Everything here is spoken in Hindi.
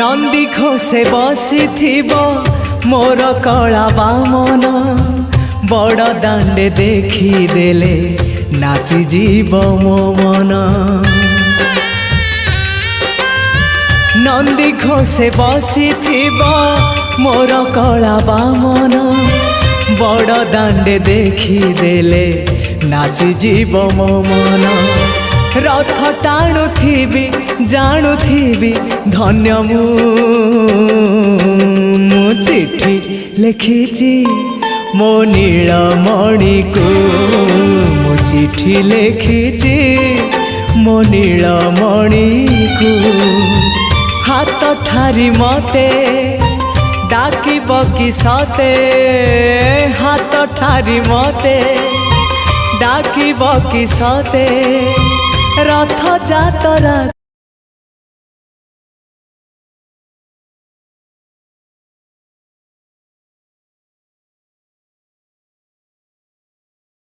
नंदी घोषे बसी मोर कला बामन बड़ दांडे देखी देले नाची जीव मो मन। नंदी घोषे बसी मोर कला बामन बड़ दांडे देखी देले नाची जीव मो मन। रथ टाणुथिबी जाणुथिबी धन्य मु चिट्ठी लिखिची मो नीलमणि को मु चिट्ठी लिखिची मो नीलमणि को। हाथ ठारी मते डाकिब कि सते हाथ ठारी मते डाकिब कि सते रथ जातरा।